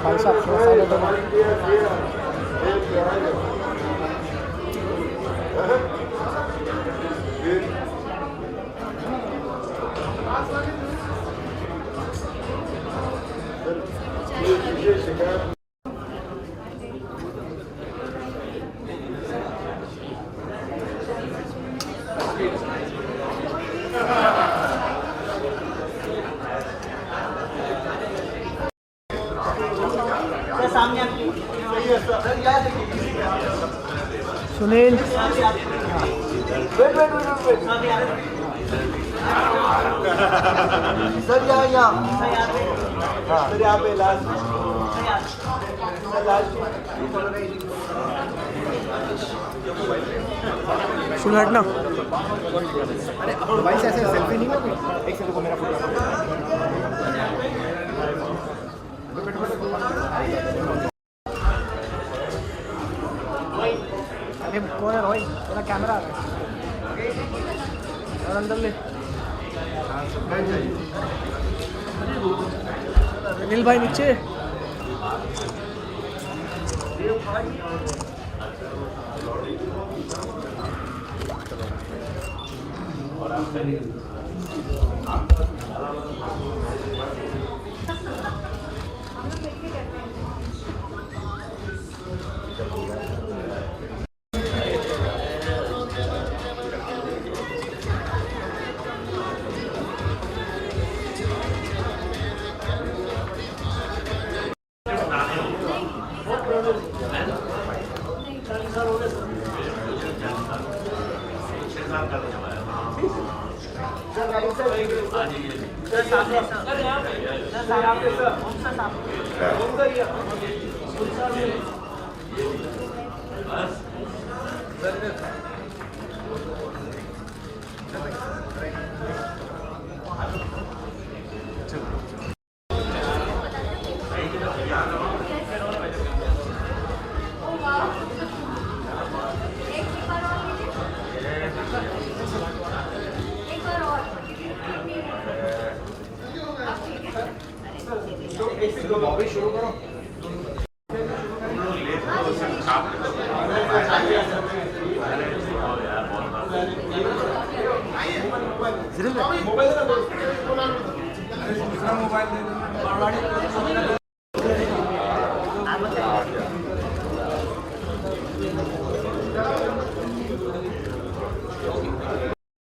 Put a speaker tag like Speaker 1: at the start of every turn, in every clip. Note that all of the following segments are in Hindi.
Speaker 1: भाई साहब थोड़ा साइलेंट हो। सुनील
Speaker 2: सर यहाँ हाँ सर यहाँ पे लास्ट
Speaker 1: सुन हटना।
Speaker 2: अरे भाई से ऐसे सेल्फी नहीं होगी। एक सेकंड को मेरा
Speaker 1: अरे कौन है रोई? तेरा कैमरा आ रहा है और अंदर ले। अनिल भाई नीचे।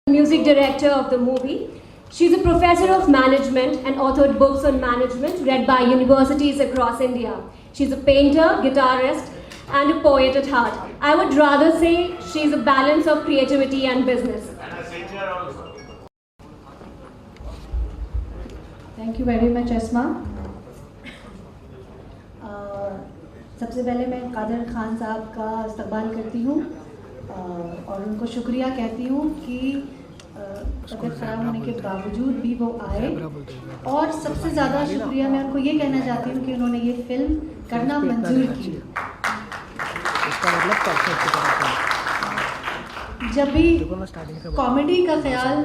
Speaker 3: Music director of the movie. She's a professor of management and authored books on management read by universities across India. She's a painter, guitarist, and a poet at heart. I would rather say she's a balance of creativity and business.
Speaker 4: Thank you very much, Asma. सबसे पहले मैं कादर खान साहब का इस्तकबाल करती हूँ और उनको शुक्रिया कहती हूँ कि तबीयत ख़राब होने के बावजूद भी वो आए। और सबसे ज़्यादा शुक्रिया मैं उनको ये कहना चाहती हूँ कि उन्होंने ये फिल्म करना मंजूर की। जब भी कॉमेडी का ख्याल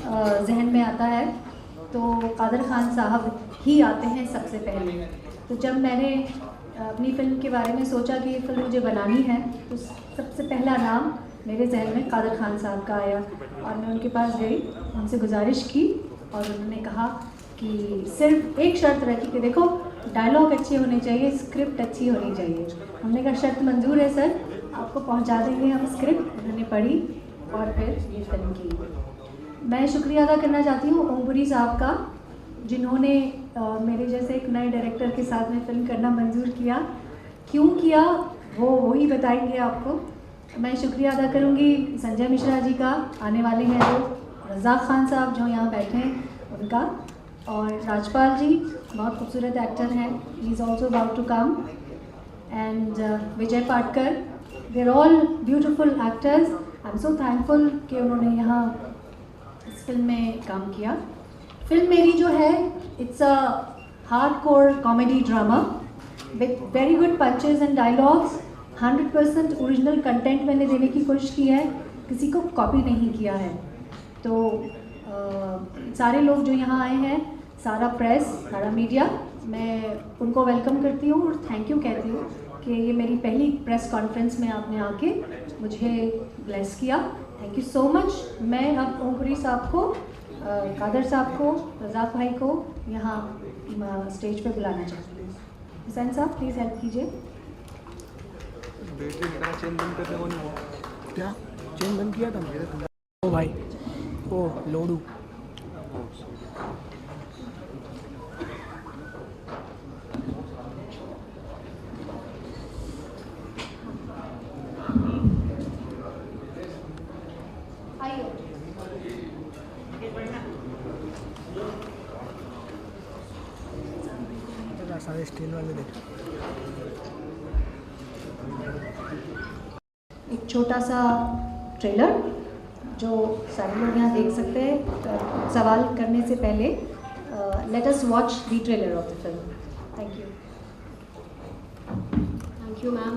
Speaker 4: जहन में आता है तो कादर खान साहब ही आते हैं सबसे पहले। तो जब मैंने अपनी फ़िल्म के बारे में सोचा कि ये फ़िल्म मुझे बनानी है तो सबसे पहला नाम मेरे जहन में कादर खान साहब का आया और मैं उनके पास गई, उनसे गुजारिश की और उन्होंने कहा कि सिर्फ एक शर्त रखी कि देखो डायलॉग अच्छे होने चाहिए, स्क्रिप्ट अच्छी होनी चाहिए। हमने कहा शर्त मंजूर है सर, आपको पहुंचा देंगे हम स्क्रिप्ट। उन्होंने पढ़ी और फिर ये फिल्म की। मैं शुक्रिया अदा करना चाहती हूँ ओमपुरी साहब का, जिन्होंने मेरे जैसे एक नए डायरेक्टर के साथ में फ़िल्म करना मंजूर किया। क्यों किया वो ही बताएंगे आपको। मैं शुक्रिया अदा करूँगी संजय मिश्रा जी का, आने वाले हैं जो रज़ाक खान साहब जो यहाँ बैठे हैं उनका, और राजपाल जी बहुत खूबसूरत एक्टर हैं, he is also about to come, and Vijay Patkar, they are all beautiful actors. I am so thankful कि उन्होंने यहाँ इस फिल्म में काम किया। फिल्म मेरी जो है it's a hardcore comedy drama with very good punches and dialogues. 100% original content मैंने देने की कोशिश की है, किसी को कॉपी नहीं किया है। तो सारे लोग जो यहाँ आए हैं, सारा प्रेस, सारा मीडिया, मैं उनको वेलकम करती हूँ और थैंक यू कहती हूँ कि ये मेरी पहली प्रेस कॉन्फ्रेंस में आपने आके मुझे ब्लेस किया। Thank you so much. मैं अब ओमपुरी साहब को, कादर साहब को, रज़ाक भाई को यहाँ स्टेज पे बुलाना चाहती हूँ। हुसैन साहब प्लीज़ हेल्प कीजिए।
Speaker 1: चेन बंद करने को नहीं हुआ क्या? चेन बंद किया था मेरे। ओ भाई, ओ लोडू। सारे स्टील वाले देख।
Speaker 4: एक छोटा सा ट्रेलर जो सारे लोग यहाँ देख सकते हैं। सवाल करने से पहले let us watch the trailer of the film. Thank you.
Speaker 3: Thank you, ma'am.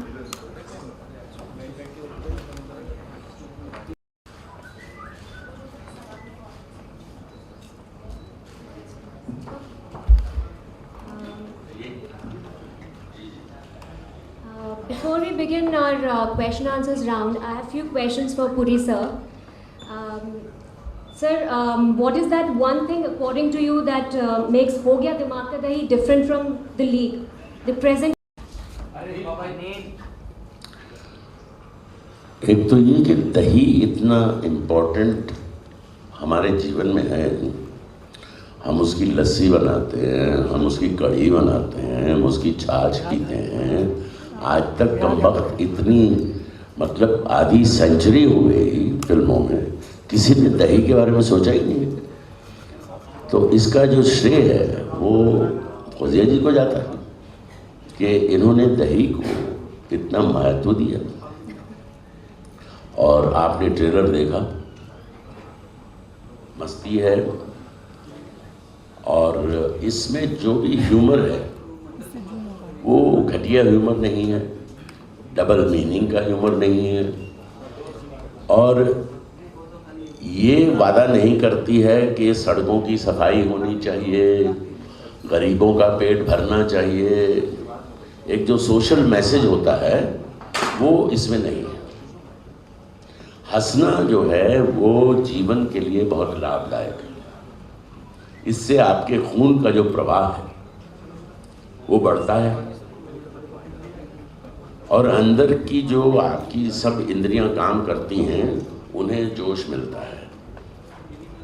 Speaker 3: Before we begin our question answers round, I have few questions for Puri sir. Sir, what is that one thing according to you that makes Ho Gaya Dimag Ka Dahi different from the league, the present?
Speaker 5: एक तो ये कि दही इतना इम्पोर्टेंट हमारे जीवन में है। हम उसकी लस्सी बनाते हैं, हम उसकी कढ़ी बनाते हैं, हम उसकी छाछ पीते हैं। आज तक कम वक्त इतनी मतलब आधी सेंचुरी हो गई फिल्मों में, किसी ने दही के बारे में सोचा ही नहीं। तो इसका जो श्रेय है वो फौजिया जी को जाता है कि इन्होंने दही को इतना महत्व दिया। और आपने ट्रेलर देखा, मस्ती है और इसमें जो भी ह्यूमर है वो घटिया ह्यूमर नहीं है, डबल मीनिंग का ह्यूमर नहीं है और ये वादा नहीं करती है कि सड़कों की सफाई होनी चाहिए, गरीबों का पेट भरना चाहिए। एक जो सोशल मैसेज होता है वो इसमें नहीं है। हंसना जो है वो जीवन के लिए बहुत लाभदायक है। इससे आपके खून का जो प्रवाह है वो बढ़ता है और अंदर की जो आपकी सब इंद्रियां काम करती हैं उन्हें जोश मिलता है।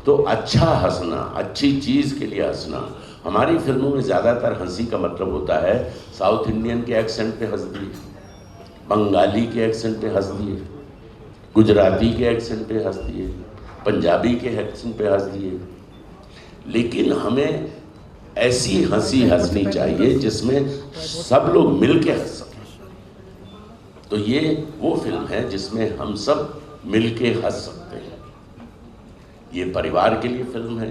Speaker 5: तो अच्छा हंसना, अच्छी चीज़ के लिए हंसना। हमारी फिल्मों में ज़्यादातर हंसी का मतलब होता है साउथ इंडियन के एक्सेंट पे हंस दिए, बंगाली के एक्सेंट पे हंस दिए, गुजराती के एक्सेंट पे हंस दिए, पंजाबी के एक्सेंट पे हंस दिए। लेकिन हमें ऐसी हंसी हंसनी चाहिए जिसमें सब लोग मिल के हंस सकें। तो ये वो फिल्म है जिसमें हम सब मिल के हंस सकते हैं। ये परिवार के लिए फिल्म है।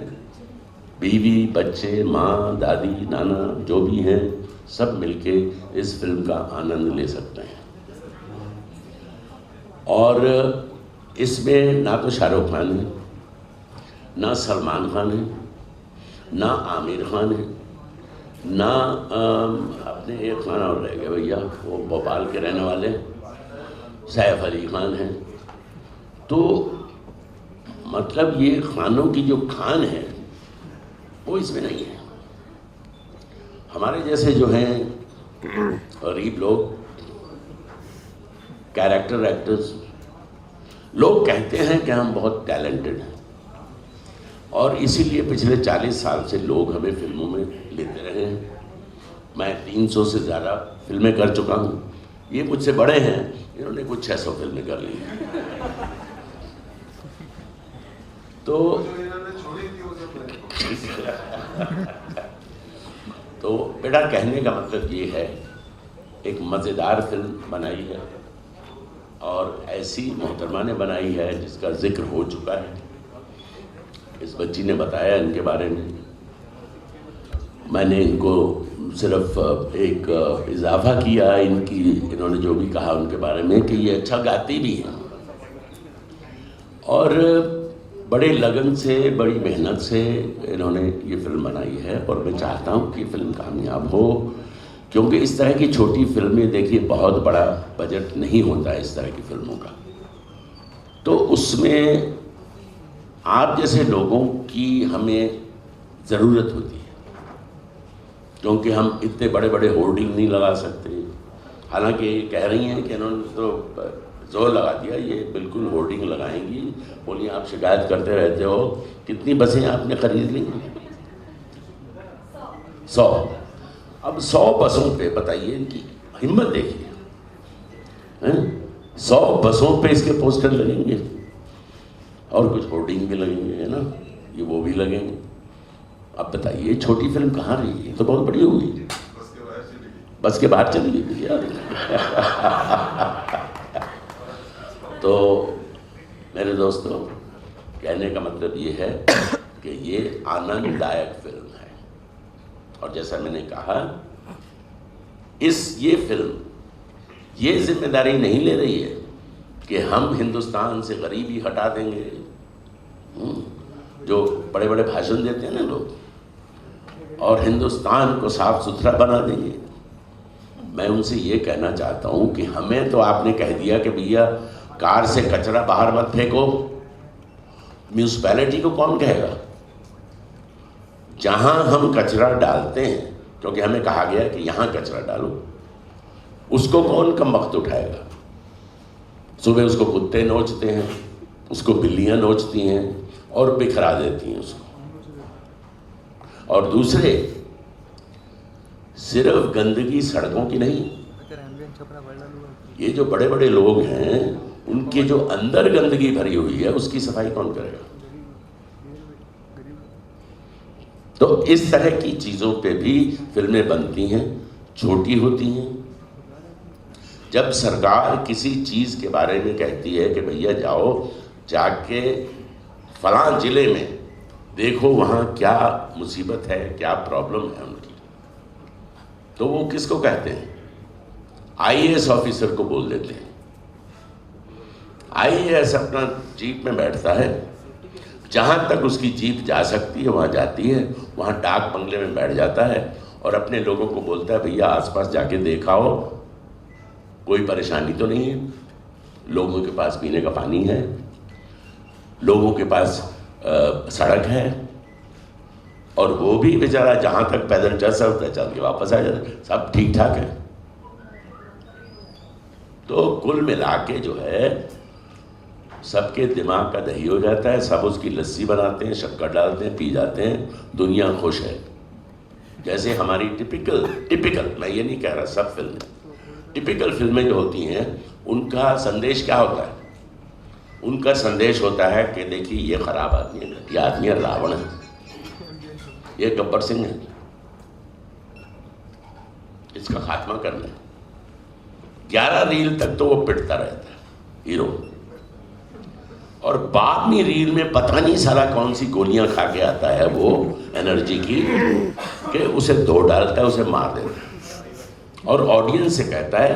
Speaker 5: बीवी, बच्चे, माँ, दादी, नाना जो भी हैं सब मिल के इस फिल्म का आनंद ले सकते हैं। और इसमें ना तो शाहरुख खान है, ना सलमान खान है, ना आमिर खान है, ना अपने एक खान और रह गए भैया, वो भोपाल के रहने वाले सैफ अली खान हैं। तो मतलब ये खानों की जो खान है वो इसमें नहीं है। हमारे जैसे जो हैं गरीब लोग, कैरेक्टर एक्टर्स, लोग कहते हैं कि हम बहुत टैलेंटेड हैं और इसीलिए पिछले 40 साल से लोग हमें फिल्मों में लेते रहे हैं। मैं 300 से ज़्यादा फिल्में कर चुका हूँ। ये मुझसे बड़े हैं, इन्होंने कुछ 600 फिल्में कर ली। तो बेटा कहने का मतलब ये है, एक मज़ेदार फिल्म बनाई है और ऐसी मोहतरमा ने बनाई है जिसका जिक्र हो चुका है। इस बच्ची ने बताया इनके बारे में, मैंने इनको सिर्फ एक इजाफा किया इनकी, इन्होंने जो भी कहा उनके बारे में कि ये अच्छा गाती भी है। और बड़े लगन से, बड़ी मेहनत से इन्होंने ये फिल्म बनाई है और मैं चाहता हूँ कि फिल्म कामयाब हो, क्योंकि इस तरह की छोटी फिल्में देखिए बहुत बड़ा बजट नहीं होता है इस तरह की फिल्मों का, तो उसमें आप जैसे लोगों की हमें ज़रूरत होती है, क्योंकि हम इतने बड़े बड़े होर्डिंग नहीं लगा सकते। हालांकि कह रही हैं कि इन्होंने तो जोर लगा दिया, ये बिल्कुल होर्डिंग लगाएंगी। बोलिए आप शिकायत करते रहते हो, कितनी बसें आपने खरीद ली? 100। अब 100 बसों पे बताइए इनकी हिम्मत देखिए, 100 बसों पे इसके पोस्टर लगेंगे और कुछ होर्डिंग भी लगेंगे, है ना, ये वो भी लगेंगे। अब बताइए छोटी फिल्म कहाँ रही है, तो बहुत बड़ी होगी। बस के बाहर चली गई यार। तो मेरे दोस्तों, कहने का मतलब ये है कि ये आनंददायक फिल्म है, और जैसा मैंने कहा ये फिल्म ये जिम्मेदारी नहीं ले रही है कि हम हिंदुस्तान से गरीबी हटा देंगे। जो बड़े बड़े भाषण देते हैं ना लोग, और हिंदुस्तान को साफ सुथरा बना देंगे। मैं उनसे ये कहना चाहता हूँ कि हमें तो आपने कह दिया कि भैया कार से कचरा बाहर मत फेंको, म्यूनिसिपैलिटी को कौन कहेगा? जहां हम कचरा डालते हैं, क्योंकि हमें कहा गया कि यहां कचरा डालो, उसको कौन कम वक्त उठाएगा? सुबह उसको कुत्ते नोचते हैं, उसको बिल्लियां नोचती हैं और बिखरा देती हैं उसको। और दूसरे, सिर्फ गंदगी सड़कों की नहीं, ये जो बड़े बड़े लोग हैं उनके जो अंदर गंदगी भरी हुई है उसकी सफाई कौन करेगा? तो इस तरह की चीजों पे भी फिल्में बनती हैं, छोटी होती हैं। जब सरकार किसी चीज के बारे में कहती है कि भैया जाओ जाके फलां जिले में देखो वहां क्या मुसीबत है, क्या प्रॉब्लम है उनकी, तो वो किसको कहते हैं? आईएएस ऑफिसर को बोल देते हैं। आईएएस अपना जीप में बैठता है, जहां तक उसकी जीप जा सकती है वहां जाती है, वहां डाक बंगले में बैठ जाता है और अपने लोगों को बोलता है भैया आसपास जाके देखाओ कोई परेशानी तो नहीं है, लोगों के पास पीने का पानी है, लोगों के पास सड़क है, और वो भी बेचारा जहां तक पैदल चल सकता है चल के वापस आ जाता है, सब ठीक ठाक है। तो कुल मिला के जो है सबके दिमाग का दही हो जाता है, सब उसकी लस्सी बनाते हैं, शक्कर डालते हैं, पी जाते हैं, दुनिया खुश है। जैसे हमारी टिपिकल मैं ये नहीं कह रहा सब फिल्में, टिपिकल फिल्में जो होती हैं उनका संदेश क्या होता है? उनका संदेश होता है कि देखिए ये खराब आदमी है, घटिया आदमी है, रावण है, ये गब्बर सिंह है, इसका खात्मा करना है। 11 रील तक तो वो पिटता रहता है हीरो, और बाद में रील में पता नहीं साला कौन सी गोलियां खा के आता है वो एनर्जी की, कि उसे दो डालता है, उसे मार देता है, और ऑडियंस से कहता है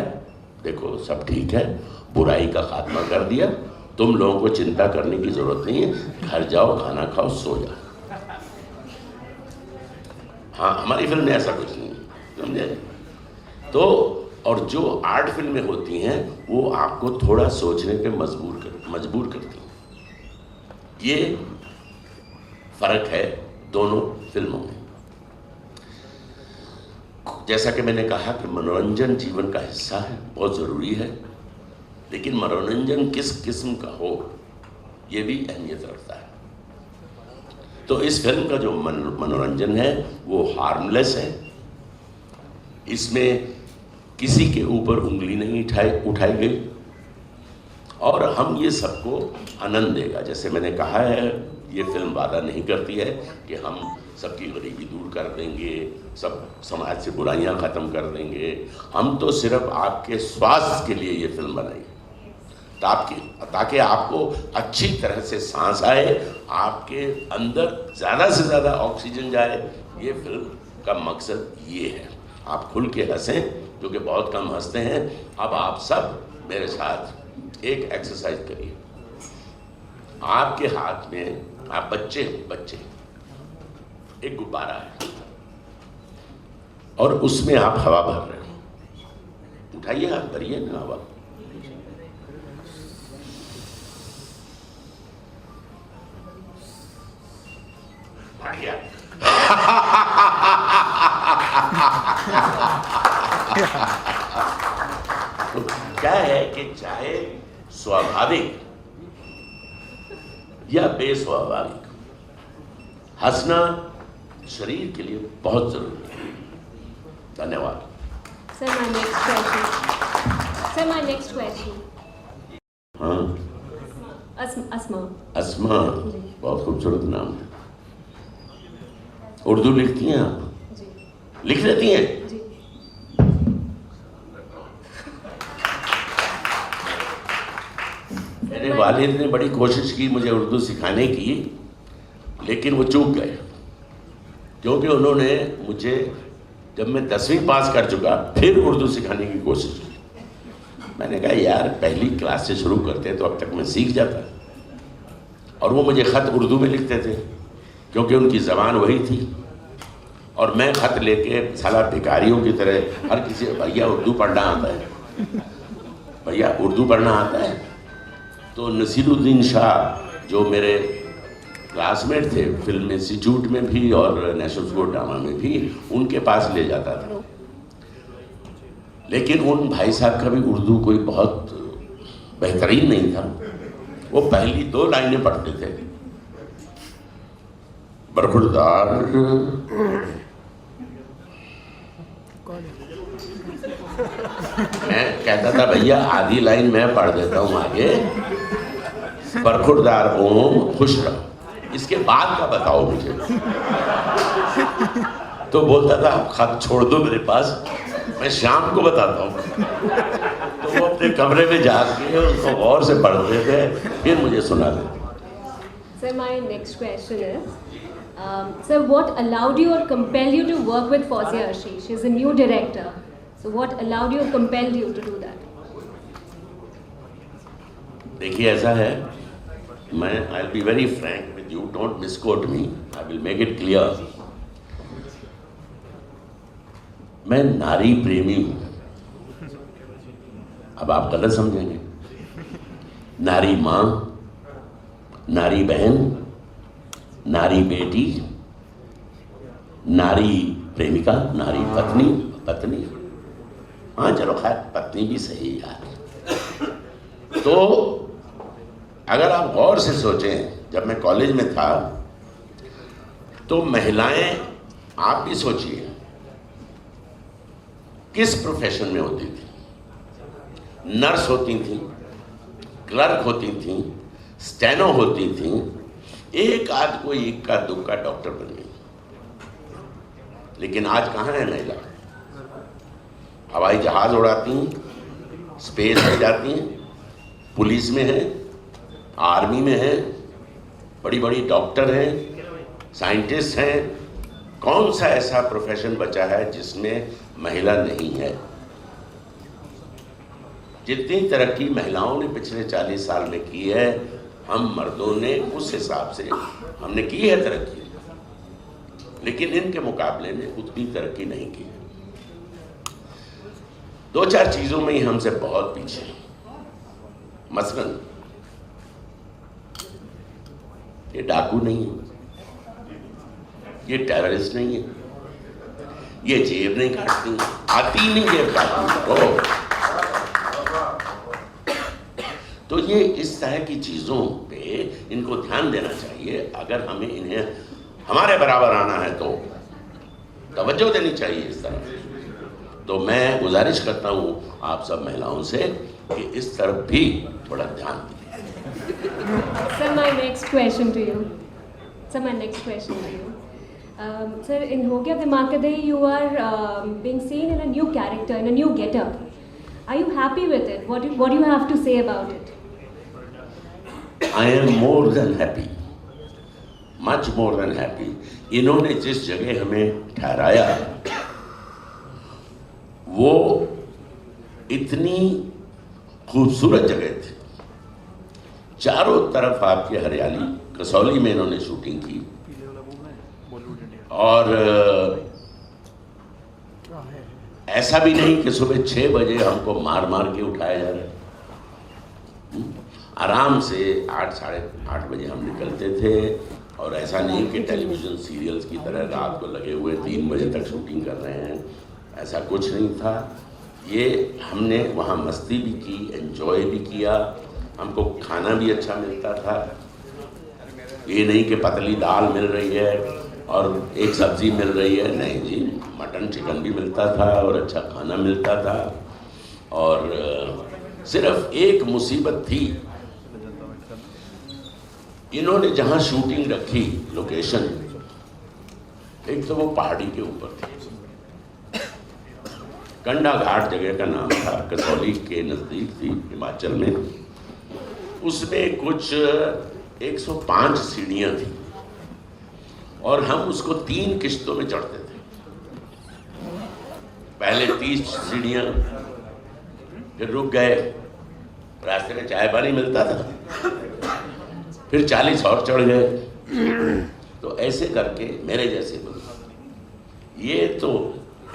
Speaker 5: देखो सब ठीक है, बुराई का खात्मा कर दिया, तुम लोगों को चिंता करने की जरूरत नहीं है, घर जाओ, खाना खाओ, सो जाओ। हाँ, हमारी फिल्म में ऐसा कुछ नहीं, समझे? तो और जो आर्ट फिल्में होती हैं वो आपको थोड़ा सोचने पे मजबूर करती हैं। ये फर्क है दोनों फिल्मों में। जैसा कि मैंने कहा कि मनोरंजन जीवन का हिस्सा है, बहुत ज़रूरी है, लेकिन मनोरंजन किस किस्म का हो ये भी अहमियत रखता है। तो इस फिल्म का जो मनोरंजन है वो हार्मलेस है, इसमें किसी के ऊपर उंगली नहीं उठाई गई, और हम ये सबको आनंद देगा। जैसे मैंने कहा है, ये फिल्म वादा नहीं करती है कि हम सबकी गरीबी दूर कर देंगे, सब समाज से बुराइयां ख़त्म कर देंगे। हम तो सिर्फ आपके स्वास्थ्य के लिए ये फिल्म बनाई, ताकि आपको अच्छी तरह से सांस आए, आपके अंदर ज़्यादा से ज़्यादा ऑक्सीजन जाए। ये फिल्म का मकसद ये है। आप खुल के हंसें, क्योंकि बहुत कम हंसते हैं। अब आप सब मेरे साथ एक एक्सरसाइज करिए। आपके हाथ में, आप बच्चे हो, बच्चे, एक गुब्बारा है और उसमें आप हवा भर रहे हो। उठाइए, आप भरिए ना हवा। बढ़िया। तो क्या है कि चाहे स्वाभाविक या बेस्वाभाविक, हंसना शरीर के लिए बहुत जरूरी है। धन्यवाद।
Speaker 3: Sir, my next question. Sir, my next question.
Speaker 5: हाँ,
Speaker 3: Asma.
Speaker 5: अस्मा, बहुत खूबसूरत नाम है। उर्दू लिखती हैं आप?
Speaker 3: जी.
Speaker 5: लिख लेती हैं?
Speaker 3: जी.
Speaker 5: मेरे वालिद ने बड़ी कोशिश की मुझे उर्दू सिखाने की, लेकिन वो चूक गए, क्योंकि उन्होंने मुझे जब मैं 10वीं पास कर चुका फिर उर्दू सिखाने की कोशिश की। मैंने कहा यार पहली क्लास से शुरू करते तो अब तक मैं सीख जाता। और वो मुझे ख़त उर्दू में लिखते थे क्योंकि उनकी ज़बान वही थी, और मैं ख़त लेके साला भिखारियों की तरह हर किसी, भैया उर्दू पढ़ना आता है, भैया उर्दू पढ़ना आता है। तो नसीरुद्दीन शाह जो मेरे क्लासमेट थे फिल्म इंस्टीट्यूट में भी और नेशनल स्कूल ड्रामा में भी, उनके पास ले जाता था। लेकिन उन भाई साहब का भी उर्दू कोई बहुत बेहतरीन नहीं था। वो पहली 2 लाइनें पढ़ते थे, बरखुरदार, मैं कहता था भैया आधी लाइन मैं पढ़ देता हूँ आगे, बरखुरदार ओम खुश रहो, इसके बाद का बताओ मुझे। तो बोलता था आप खत छोड़ दो मेरे पास, मैं शाम को बताता हूँ। तो वो अपने कमरे में जाके उसको गौर से पढ़ते थे, फिर मुझे सुनाते थे।
Speaker 3: Sir, my next question is, sir, what allowed you or compelled you to work with Fawzia Ashish? She's a new director. So what allowed you or compelled you to do that?
Speaker 5: देखिए ऐसा है, मैं I will be very Frank with you, don't misquote me, I will make it clear. मैं नारी प्रेमी हूं। अब आप गलत समझेंगे। नारी माँ, नारी बहन, नारी बेटी, नारी प्रेमिका, नारी पत्नी, पत्नी, हाँ चलो खैर पत्नी भी सही यार। तो अगर आप गौर से सोचें, जब मैं कॉलेज में था तो महिलाएं, आप भी सोचिए किस प्रोफेशन में होती थी। नर्स होती थी, क्लर्क होती थी, स्टेनो होती थी, एक आध कोई इक्का दुक्का डॉक्टर बन गई। लेकिन आज कहाँ है महिला? हवाई जहाज उड़ाती हैं, स्पेस में जाती हैं, पुलिस में है, आर्मी में है, बड़ी बड़ी डॉक्टर हैं, साइंटिस्ट हैं। कौन सा ऐसा प्रोफेशन बचा है जिसमें महिला नहीं है? जितनी तरक्की महिलाओं ने पिछले 40 साल में की है, हम मर्दों ने उस हिसाब से हमने की है तरक्की, लेकिन इनके मुकाबले में उतनी तरक्की नहीं की है। 2-4 चीजों में ही हमसे बहुत पीछे हैं। मसलन ये डाकू नहीं है, ये टेररिस्ट नहीं है, ये जेब नहीं काटती, आती नहीं जेब काटती। तो ये इस तरह की चीज़ों पे इनको ध्यान देना चाहिए। अगर हमें इन्हें हमारे बराबर आना है तो तवज्जो देनी चाहिए इस तरफ। तो मैं गुजारिश करता हूँ आप सब महिलाओं से कि इस तरफ भी थोड़ा ध्यान दें।
Speaker 3: Sir, my next question to you. Sir, my next question to you. Sir, in Ho Gaya Dimakade, you are being seen in a new character, in a new getup. Are you happy with it? What do you have to say about it?
Speaker 5: I am more than happy, much more than happy. इन्होंने जिस जगह हमें ठहराया वो इतनी खूबसूरत जगह थी। चारों तरफ आपकी हरियाली। कसौली में इन्होंने शूटिंग की और ऐसा भी नहीं कि सुबह 6 बजे हमको मार मार के उठाया जा रहा है। आराम से 8 साढ़े 8 बजे हम निकलते थे और ऐसा नहीं कि टेलीविज़न सीरियल्स की तरह रात को लगे हुए 3 बजे तक शूटिंग कर रहे हैं, ऐसा कुछ नहीं था। ये हमने वहाँ मस्ती भी की, एंजॉय भी किया, हमको खाना भी अच्छा मिलता था। ये नहीं कि पतली दाल मिल रही है और एक सब्ज़ी मिल रही है, नहीं जी, मटन चिकन भी मिलता था और अच्छा खाना मिलता था। और सिर्फ एक मुसीबत थी, इन्होंने जहाँ शूटिंग रखी लोकेशन, एक तो वो पहाड़ी के ऊपर थी, कंडा घाट जगह का नाम था, कसौली के नज़दीक थी हिमाचल में। उसमें कुछ 105 सीढ़ियाँ थी और हम उसको 3 किश्तों में चढ़ते थे। पहले 30 सीढ़ियाँ, फिर रुक गए, रास्ते में चाय पानी मिलता था, फिर 40 और चढ़ गए। तो ऐसे करके मेरे जैसे लोग, ये तो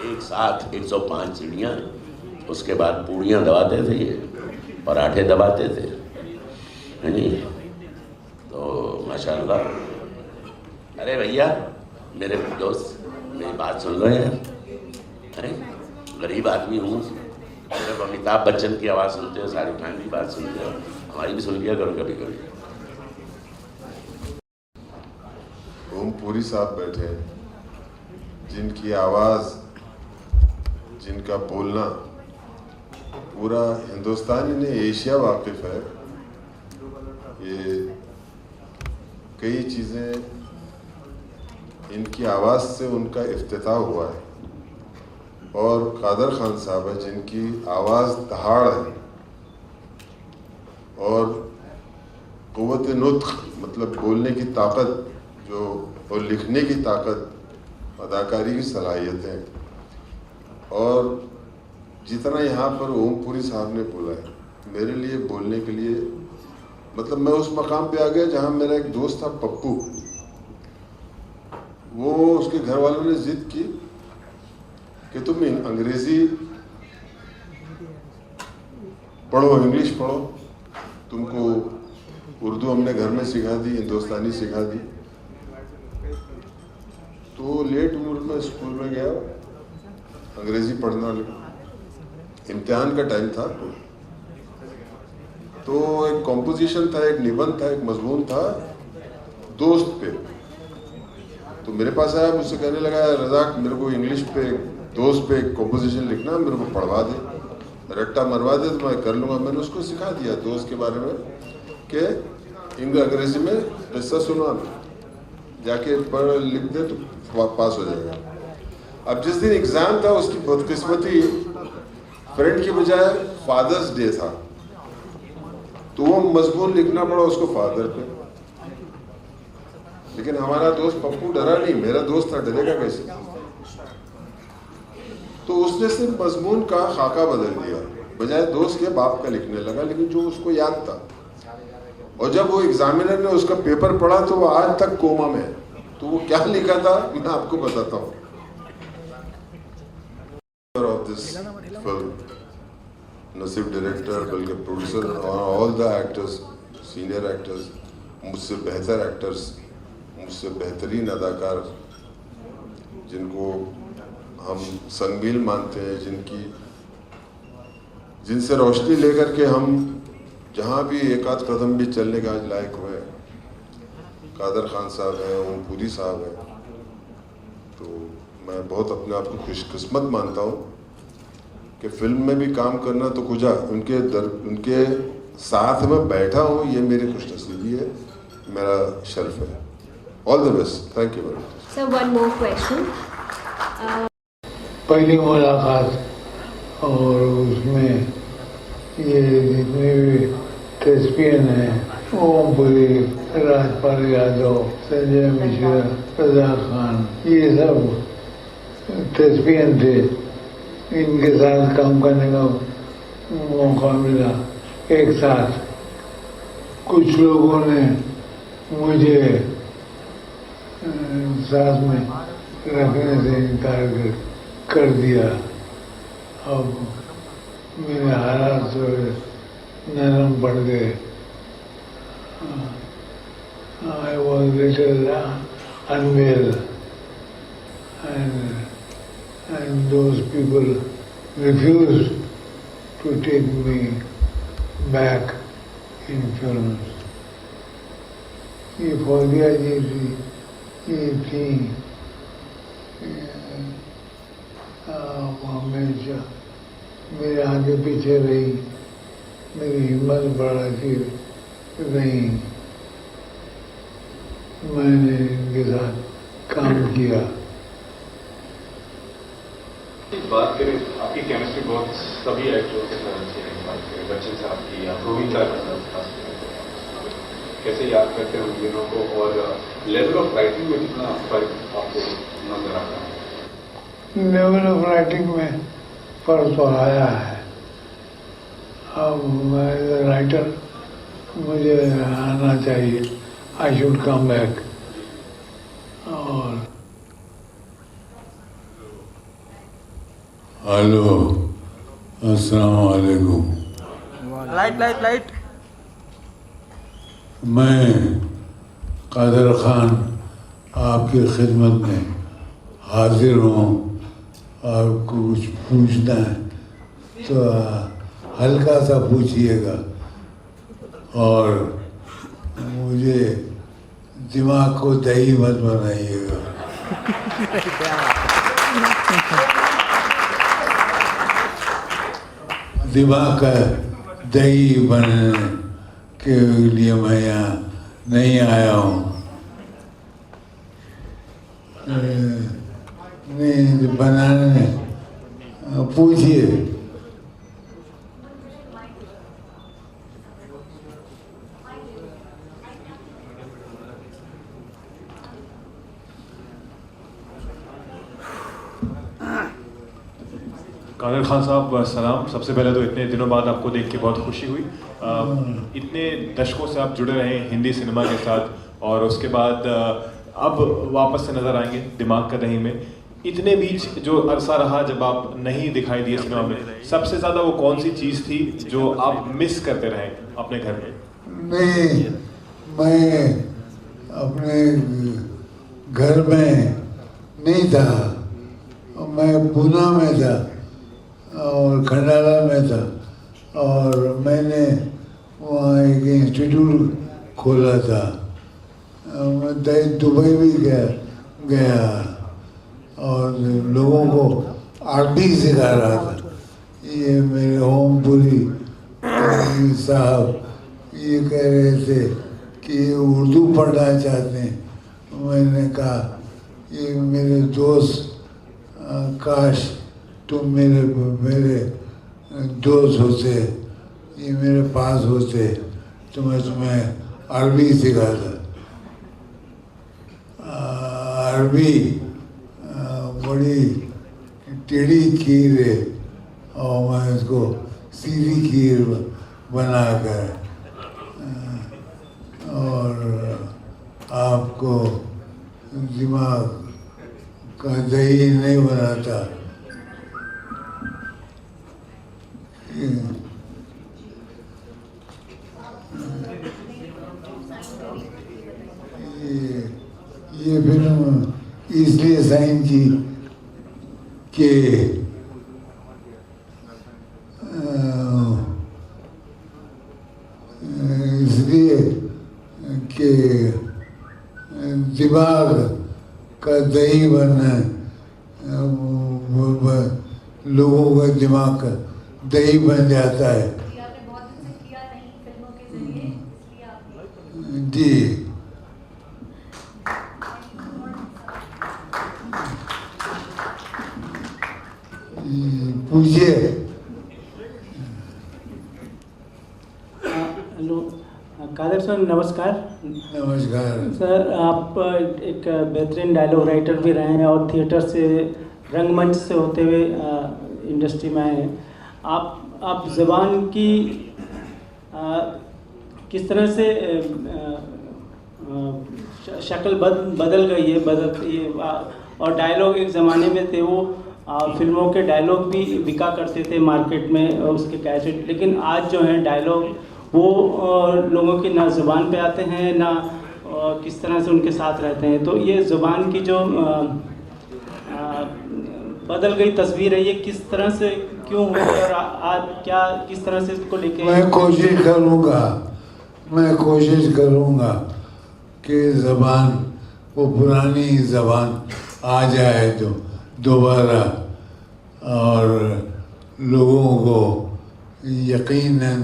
Speaker 5: एक साथ 105 सीढ़ियाँ, उसके बाद पूड़ियाँ दबाते थे, ये पराठे दबाते थे, है नहीं? तो माशाल्लाह। अरे भैया मेरे दोस्त, मेरी बात सुन लो यार। अरे गरीब आदमी हूँ, सिर्फ अमिताभ बच्चन की आवाज़ सुनते हो, शाहरुख खान की बात सुनते हो, हमारी भी सुन लिया करो कभी कभी।
Speaker 6: ओम पुरी साहब बैठे, जिनकी आवाज़, जिनका बोलना पूरा हिंदुस्तान ही नहीं एशिया वाकिफ है। ये कई चीज़ें इनकी आवाज़ से उनका इफ्तिताह हुआ है। और कादर खान साहब है, जिनकी आवाज़ दहाड़ है और क़ुव्वत नुत्क़, मतलब बोलने की ताकत जो, और लिखने की ताकत, अदाकारी की सलाहियतें। और जितना यहाँ पर ओम पुरी साहब ने बोला है, मेरे लिए बोलने के लिए, मतलब मैं उस मकाम पे आ गया जहाँ मेरा एक दोस्त था पप्पू, वो उसके घर वालों ने जिद की कि तुम अंग्रेज़ी पढ़ो, इंग्लिश पढ़ो, तुमको उर्दू हमने घर में सिखा दी, हिंदुस्तानी सिखा दी। तो लेट उम्र में स्कूल में गया, अंग्रेज़ी पढ़ना लगा। इम्तिहान का टाइम था, तो एक कॉम्पोजिशन था, एक निबंध था, एक मजमून था दोस्त पे। तो मेरे पास आया, मुझसे कहने लगा, रज़ाक मेरे को इंग्लिश पे, दोस्त पे कॉम्पोजिशन लिखना, मेरे को पढ़वा दे, रट्टा मरवा दे तो मैं कर लूँगा। मैंने उसको सिखा दिया दोस्त के बारे में कि अंग्रेज़ी में किस्सा सुना, जाके पढ़ लिख दे तो पास हो जाएगा। अब जिस दिन एग्ज़ाम था, उसकी बदकिस्मती फ्रेंड की बजाय फादर्स डे था, तो वो मजबूर लिखना पड़ा उसको फादर पे। लेकिन हमारा दोस्त पप्पू डरा नहीं, मेरा दोस्त था, डरेगा कैसे? तो उसने सिर्फ मजमून का खाका बदल दिया, बजाय दोस्त के बाप का लिखने लगा, लेकिन जो उसको याद था। और जब वो एग्जामिनर ने उसका पेपर पढ़ा तो वो आज तक कोमा में है। तो वो क्या लिखा था मैं आपको बताता हूँ। ऑफ दिस फिल्म, नसीब डायरेक्टर, बल्कि प्रोड्यूसर और all the actors, senior actors, मुझसे बेहतर एक्टर्स, मुझसे बेहतरीन अदाकार, जिनको हम संगमील मानते हैं, जिनसे रोशनी लेकर के हम जहाँ भी एक आध कदम भी चलने का आज लायक हुए, कादर खान साहब हैं, ओम पुरी साहब हैं। तो मैं बहुत अपने आप को खुशकिस्मत मानता हूँ कि फिल्म में भी काम करना तो कुछ उनके साथ में बैठा हूँ, ये मेरी खुशनसीबी है, मेरा शर्फ है। All the best, thank you very much.
Speaker 3: Sir, one more question.
Speaker 7: पहली मुलाकात और उसमें ये जितने भी टेस्पियन हैं, ओम पुरी, राजपाल यादव, संजय मिश्रा, रज़ाक खान, ये सब टेस्पियन थे। इनके साथ काम करने का मौका मिला एक साथ, कुछ लोगों ने मुझे साथ में रखने से इनकार कर दिया। अब मेरे हालात थोड़े नरम पड़ गए। I was little unwell, and those people refused to take me back in films. ये फौजिया जी थी, ये थी हमेशा मेरे आगे पीछे रही, मेरी हिम्मत बढ़ाती रही। मैंने इनके साथ काम किया।
Speaker 8: बात करें आपकी केमिस्ट्री बहुत सभी एक्टरों के साथ अच्छी है। बात करें बच्चन साहब की या प्रोवीन साहब के साथ, कैसे याद करते हैं उन दिनों को, और लेवल ऑफ राइटिंग में कितना फर्क आपको नजर आता है?
Speaker 7: लेवल ऑफ राइटिंग में फर्क तो आया है। अब मैं राइटर, मुझे आना चाहिए। I should come back. और हेलो, अस्सलाम वालेकुम।
Speaker 1: लाइट
Speaker 7: मैं कादर खान आपकी खिदमत में हाजिर हूँ। आपको कुछ पूछना है तो हल्का सा पूछिएगा, और मुझे दिमाग को दही मत बनाइएगा। दिमाग का दही बनने के लिए मैं यहाँ नहीं आया हूँ। नहीं बनाने, पूछिए।
Speaker 9: कादर खान साहब सलाम। सबसे पहले तो इतने दिनों बाद आपको देख के बहुत खुशी हुई। इतने दशकों से आप जुड़े रहे हिंदी सिनेमा के साथ, और उसके बाद अब वापस से नज़र आएंगे दिमाग का दही में। इतने बीच जो अरसा रहा जब आप नहीं दिखाई दिए सिनेमा में, सबसे ज़्यादा वो कौन सी चीज़ थी जो आप मिस करते रहे अपने घर में?
Speaker 7: नहीं, मैं अपने घर में नहीं था, मैं पूना में था और खंडाला में था, और मैंने वहाँ एक इंस्टीट्यूट खोला था। मैं दुबई भी गया और लोगों को अरबी सिखा रहा था। ये मेरे ओमपुरी साहब ये कह रहे थे कि उर्दू पढ़ना चाहते हैं। मैंने कहा ये मेरे दोस्त, काश तुम मेरे दोस्त होते, ये मेरे पास होते तो मैं तुम्हें अरबी सिखाता। अरबी बड़ी टेढ़ी खीर है और मैं उसको सीधी खीर बनाकर और आपको दिमाग का दही नहीं बनाता। ये फिल्म इसलिए साइन की कि इसलिए कि दिमाग का दही बनना, लोगों का दिमाग का दही बन जाता है। जी पूछिए।
Speaker 10: हेलो कादर सर, नमस्कार।
Speaker 7: नमस्कार
Speaker 10: सर, आप एक बेहतरीन डायलॉग राइटर भी रहे हैं और थिएटर से, रंगमंच से होते हुए इंडस्ट्री में आए हैं। आप ज़बान की किस तरह से शक्ल बदल गई है, और डायलॉग एक ज़माने में थे वो फिल्मों के डायलॉग भी बिका करते थे मार्केट में उसके कैसेट, लेकिन आज जो है डायलॉग वो लोगों की ना ज़ुबान पे आते हैं ना किस तरह से उनके साथ रहते हैं। तो ये ज़ुबान की जो बदल गई तस्वीर है, ये किस तरह से क्यों हुई और आज क्या किस तरह से इसको लेके
Speaker 7: मैं कोशिश करूँगा कि ज़बान वो पुरानी ज़बान आ जाए तो दोबारा, और लोगों को यकीनन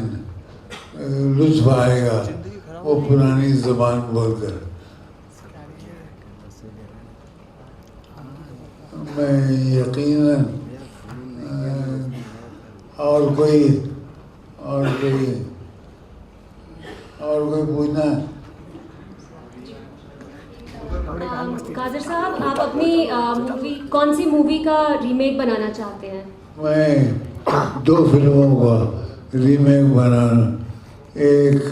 Speaker 7: लुत्फ़ आएगा वो पुरानी ज़बान बोलकर। मैं यकीनन और कोई पूछना।
Speaker 3: कादर साहब, आप अपनी मूवी कौन सी मूवी का रीमेक बनाना चाहते हैं?
Speaker 7: मैं 2 फिल्मों का रीमेक बनाना, एक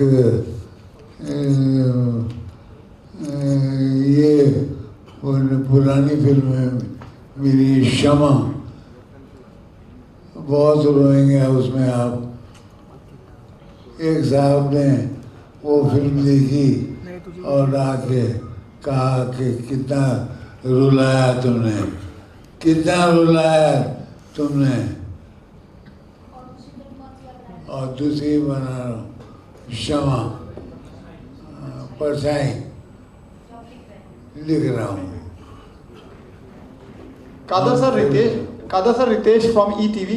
Speaker 7: ये पुरानी फिल्म है मेरी शमा, बहुत रोएंगे उसमें आप। एक साहब ने वो फिल्म देखी और आके कहा कि कितना रुलाया तुमने, कितना रुलाया तुमने। और दूसरी बना रहा हूँ शमा, परछाई लिख रहा हूँ।
Speaker 1: Kadar sir, Ritesh from ETV।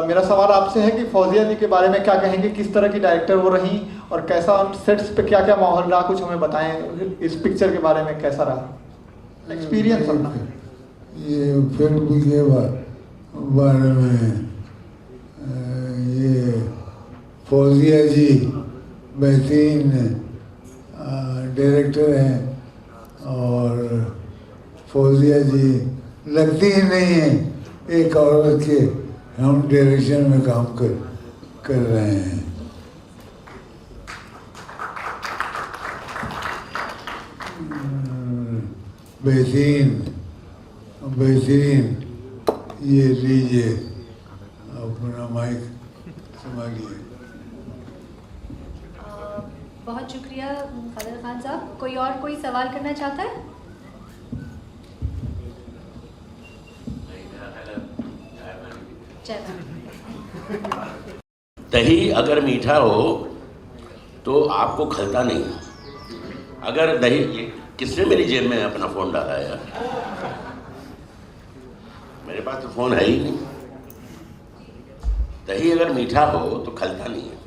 Speaker 1: मेरा सवाल आपसे है कि फौजिया जी के बारे में क्या कहेंगे, किस तरह की डायरेक्टर वो रहीं और कैसा सेट्स पे क्या क्या माहौल रहा, कुछ हमें बताएं। इस पिक्चर के बारे में कैसा रहा एक्सपीरियंस अपना?
Speaker 7: ये फिल्म के बारे में ये फौजिया जी बेहतरीन डायरेक्टर हैं और फौजिया जी लगती ही नहीं है एक औरत के हम डायरेक्शन में काम कर रहे हैं। बेहतरीन ये लीजिए अपना माइक संभालिए।
Speaker 4: बहुत शुक्रिया कादर खान साहब। कोई सवाल करना चाहता है?
Speaker 5: दही अगर मीठा हो तो आपको खलता नहीं। अगर दही, ये किसने मेरी जेब में अपना फ़ोन डाला है यार? मेरे पास तो फ़ोन है ही नहीं। दही अगर मीठा हो तो खलता नहीं है,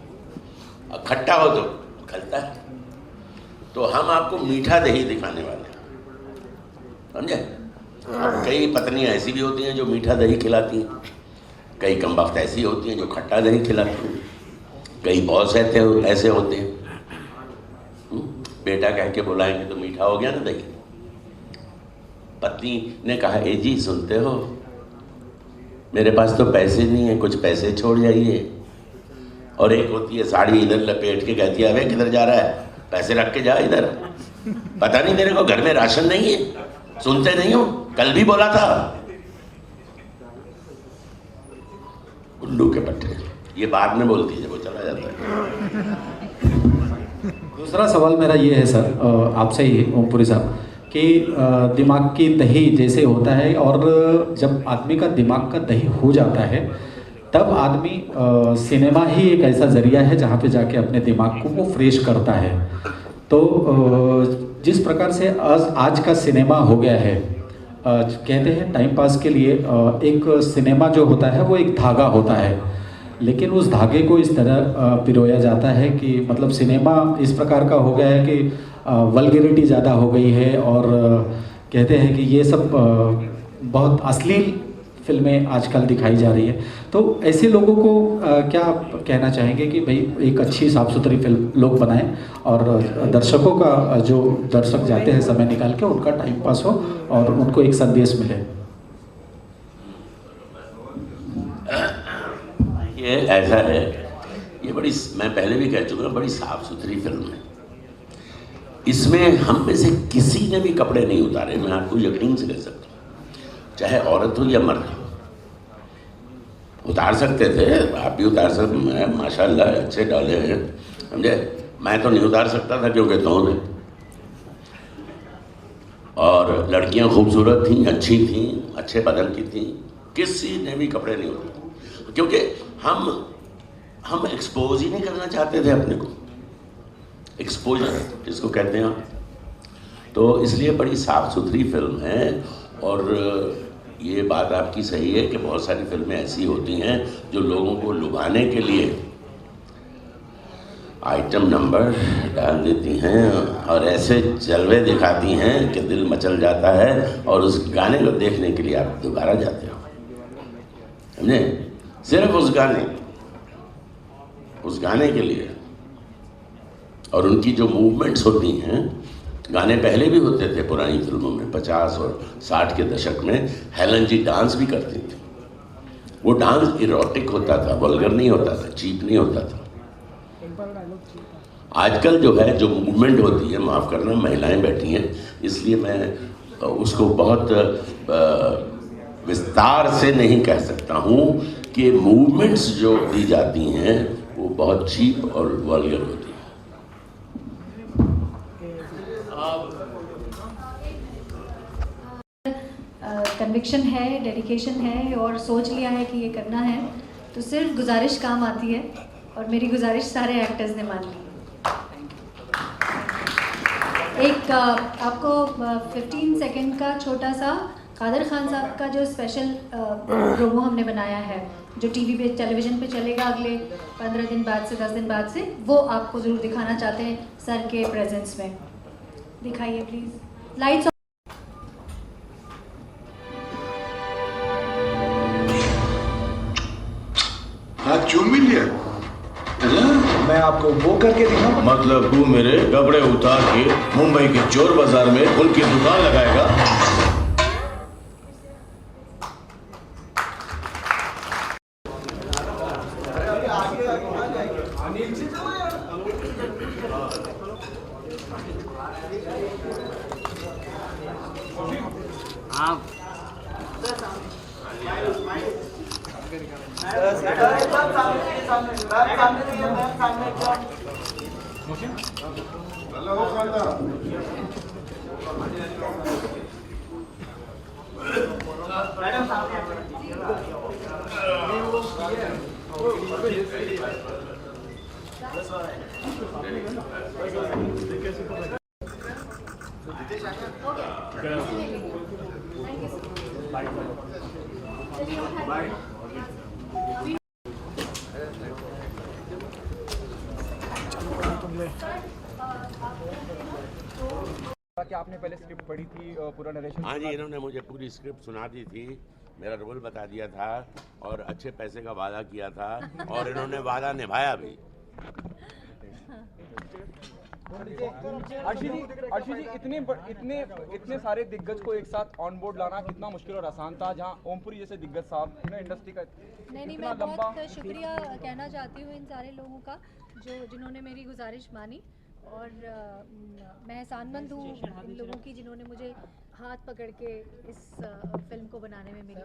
Speaker 5: और खट्टा हो तो खलता है। तो हम आपको मीठा दही दिखाने वाले हैं, समझे? अब कई पत्नियां ऐसी भी होती हैं जो मीठा दही खिलाती हैं, कई कम वक्त ऐसी होती हैं जो खट्टा दही खिलाती हैं, कई बॉस ऐसे होते हैं बेटा कह के बुलाएंगे तो मीठा हो गया ना दही। पत्नी ने कहा, ए जी सुनते हो, मेरे पास तो पैसे नहीं है, कुछ पैसे छोड़ जाइए। और एक होती है साड़ी इधर लपेट के कहती है, अबे किधर जा रहा है, पैसे रख के जा इधर, पता नहीं तेरे को घर में राशन नहीं है, सुनते नहीं हो, कल भी बोला था। उल्लू के पट्टे, ये बाद में बोलती है, वो चला जाता है।
Speaker 11: दूसरा सवाल मेरा ये है सर, आपसे ही ओमपुरी साहब, कि दिमाग की दही जैसे होता है, और जब आदमी का दिमाग का दही हो जाता है तब आदमी सिनेमा ही एक ऐसा ज़रिया है जहाँ पे जाके अपने दिमाग को वो फ्रेश करता है। तो जिस प्रकार से आज का सिनेमा हो गया है, कहते हैं टाइम पास के लिए एक सिनेमा जो होता है वो एक धागा होता है, लेकिन उस धागे को इस तरह पिरोया जाता है कि मतलब सिनेमा इस प्रकार का हो गया है कि वल्गैरिटी ज़्यादा हो गई है, और कहते हैं कि ये सब बहुत अश्लील फिल्में आजकल दिखाई जा रही है। तो ऐसे लोगों को क्या आप कहना चाहेंगे कि भाई एक अच्छी साफ़ सुथरी फिल्म लोग बनाएं और दर्शकों का, जो दर्शक जाते हैं समय निकाल के, उनका टाइम पास हो और उनको एक संदेश मिले?
Speaker 5: ये ऐसा है, ये बड़ी, मैं पहले भी कह चुका हूँ, बड़ी साफ सुथरी फिल्म है। इसमें हम में से किसी ने भी कपड़े नहीं उतारे, मैं आपको यकीन से कह सकता हूँ, चाहे औरत हो या मर्द। उतार सकते थे, आप भी उतार सकते, मैं माशाल्लाह अच्छे डाले हैं, समझे। मैं तो नहीं उतार सकता था क्योंकि धोन है, और लड़कियां खूबसूरत थीं, अच्छी थीं, अच्छे बदन की थीं, किसी ने भी कपड़े नहीं उतारे, क्योंकि हम एक्सपोज ही नहीं करना चाहते थे अपने को, एक्सपोजर जिसको कहते हैं आप। तो इसलिए बड़ी साफ सुथरी फिल्म है। और ये बात आपकी सही है कि बहुत सारी फिल्में ऐसी होती हैं जो लोगों को लुभाने के लिए आइटम नंबर डाल देती हैं और ऐसे जलवे दिखाती हैं कि दिल मचल जाता है, और उस गाने को देखने के लिए आप दोबारा जाते हो, समझे। सिर्फ उस गाने के लिए। और उनकी जो मूवमेंट्स होती हैं, गाने पहले भी होते थे पुरानी फिल्मों में, 50 और 60 के दशक में हेलन जी डांस भी करती थी। वो डांस इरोटिक होता था, वल्गर नहीं होता था, चीप नहीं होता था। आजकल जो है, जो मूवमेंट होती है, माफ़ करना महिलाएं बैठी हैं इसलिए मैं उसको बहुत विस्तार से नहीं कह सकता हूँ कि मूवमेंट्स जो दी जाती हैं वो बहुत चीप और वल्गर होती हैं।
Speaker 4: कन्विक्शन है, डेडिकेशन है और सोच लिया है कि ये करना है, तो सिर्फ गुजारिश काम आती है, और मेरी गुजारिश सारे एक्टर्स ने मान ली। एक आपको 15 सेकंड का छोटा सा कादर खान साहब का जो स्पेशल प्रोमो हमने बनाया है, जो टीवी पे, टेलीविज़न पे चलेगा अगले 15 दिन बाद से, 10 दिन बाद से, वो आपको ज़रूर दिखाना चाहते हैं सर के प्रेजेंस में। दिखाइए प्लीज़, लाइट्स।
Speaker 6: हाथ चूम भी लिया?
Speaker 2: मैं आपको वो करके दिखाऊं?
Speaker 12: मतलब तू मेरे कपड़े उतार के मुंबई के चोर बाजार में उनकी दुकान लगाएगा?
Speaker 2: क्या आपने पहले स्क्रिप्ट पढ़ी थी, पूरा नरेशन?
Speaker 5: हाँ जी, इन्होंने मुझे पूरी स्क्रिप्ट सुना दी थी, मेरा रोल बता दिया था और अच्छे पैसे का वादा किया था, और इन्होंने वादा निभाया भी।
Speaker 2: अर्शी जी, इतने सारे दिग्गज को एक साथ ऑन बोर्ड लाना कितना मुश्किल और आसान था, जहां ओमपुरी जैसे दिग्गज साहब इंडस्ट्री का
Speaker 4: नहीं, मैं बहुत शुक्रिया कहना चाहती हूँ इन सारे लोगों का जिन्होंने मेरी गुजारिश मानी, और मैं एहसानमंद हूँ इन लोगों की जिन्होंने मुझे हाथ पकड़ के इस फिल्म को बनाने में मेरी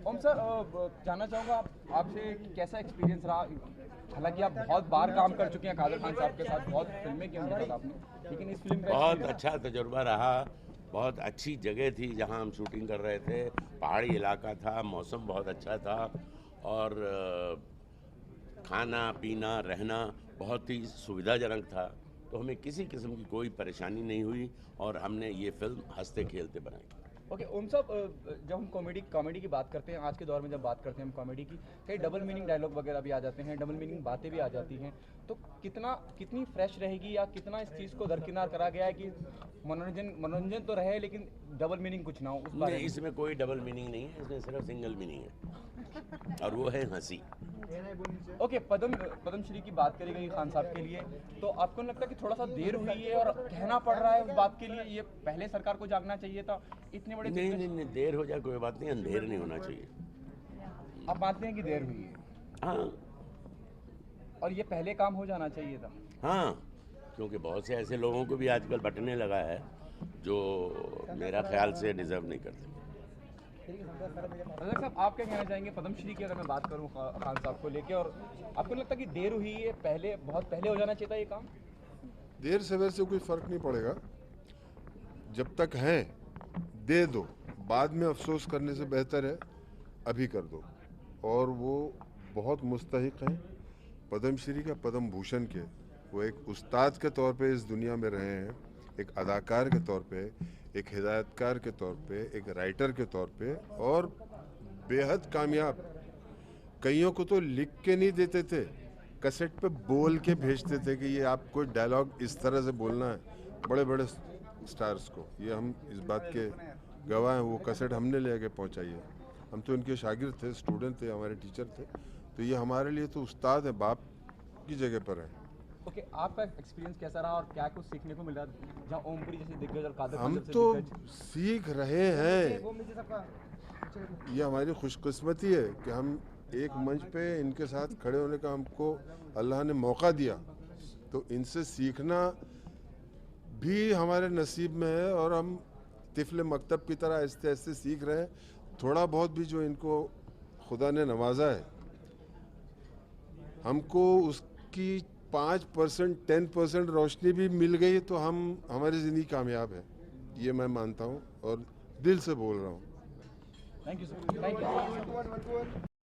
Speaker 2: ओम सर, जानना चाहूँगा आपसे कैसा एक्सपीरियंस रहा। हालांकि आप बहुत बार काम कर चुके हैं कादर खान साहब के साथ, बहुत फिल्में की उनके साथ आपने, लेकिन इस फिल्म का
Speaker 5: बहुत अच्छा तजुर्बा रहा। बहुत अच्छी जगह थी जहाँ हम शूटिंग कर रहे थे, पहाड़ी इलाका था, मौसम बहुत अच्छा था, और खाना पीना रहना बहुत ही सुविधाजनक था। तो हमें किसी किस्म की कोई परेशानी नहीं हुई, और हमने ये फिल्म हंसते खेलते बनाई।
Speaker 2: ओके ओम साहब, जब हम कॉमेडी की बात करते हैं, आज के दौर में जब बात करते हैं हम कॉमेडी की, कई डबल मीनिंग डायलॉग वगैरह भी आ जाते हैं, डबल मीनिंग बातें भी आ जाती हैं, तो कितनी फ्रेश रहेगी, या कितना इस चीज़ को दरकिनार करा गया है कि मनोरंजन तो रहे लेकिन डबल मीनिंग कुछ ना हो उस बारे में?
Speaker 5: इसमें कोई डबल मीनिंग नहीं है, इसमें सिर्फ सिंगल मीनिंग है, और वो है हंसी।
Speaker 2: ओके, पद्मश्री की बात करी गई खान साहब के लिए, तो आपको नहीं लगता कि थोड़ा सा देर हुई है और कहना पड़ रहा है उस बात के लिए? ये पहले सरकार को जागना चाहिए था, इतने बड़े
Speaker 5: नहीं, देर हो जाए कोई बात नहीं, अंधेर नहीं होना चाहिए।
Speaker 2: आप मानते हैं कि देर हुई है?
Speaker 5: हाँ,
Speaker 2: और ये पहले काम हो जाना चाहिए था।
Speaker 5: हाँ, क्योंकि बहुत से ऐसे लोगों को भी आजकल बटने लगा है जो मेरा ख्याल से डिजर्व नहीं करते।
Speaker 2: रज़ाक साहब, आप क्या कहना चाहेंगे पद्मश्री की अगर मैं बात करूं खान साहब को लेके, और आपको नहीं लगता कि देर हुई है, पहले बहुत पहले हो जाना चाहिए था ये काम?
Speaker 6: देर सवेर से कोई फर्क नहीं पड़ेगा, जब तक हैं दे दो, बाद में अफसोस करने से बेहतर है अभी कर दो। और वो बहुत मुस्तहिक हैं पद्मश्री का, पद्म भूषण के। वो एक उस्ताद के तौर पे इस दुनिया में रहे हैं, एक अदाकार के तौर पे, एक हिदायतकार के तौर पे, एक राइटर के तौर पे, और बेहद कामयाब। कईयों को तो लिख के नहीं देते थे, कैसेट पे बोल के भेजते थे कि ये आपको डायलॉग इस तरह से बोलना है, बड़े बड़े स्टार्स को। ये हम इस बात के गवाह हैं, वो कैसेट हमने ले आके पहुँचाई है। हम तो इनके शागिर्द थे, स्टूडेंट थे, हमारे टीचर थे, तो ये हमारे लिए तो उस्ताद है, बाप की जगह पर है।
Speaker 2: ओके, आपका एक्सपीरियंस कैसा रहा और क्या कुछ सीखने को मिला, जहाँ ओमपुरी जैसे दिग्गज और कादर
Speaker 6: हम
Speaker 2: जैसे
Speaker 6: तो
Speaker 2: दिग्गज?
Speaker 6: सीख रहे हैं, ये हमारी खुशकिस्मती है कि हम एक मंच पे इनके साथ खड़े होने का हमको अल्लाह ने मौका दिया, तो इनसे सीखना भी हमारे नसीब में है। और हम तिफले मकतब की तरह आहिस्ते आहिस्ते सीख रहे हैं। थोड़ा बहुत भी जो इनको खुदा ने नवाजा है, हमको उसकी 5% 10% रोशनी भी मिल गई तो हम हमारी ज़िंदगी कामयाब है, ये मैं मानता हूँ और दिल से बोल रहा हूँ।
Speaker 2: Thank you sir, thank you.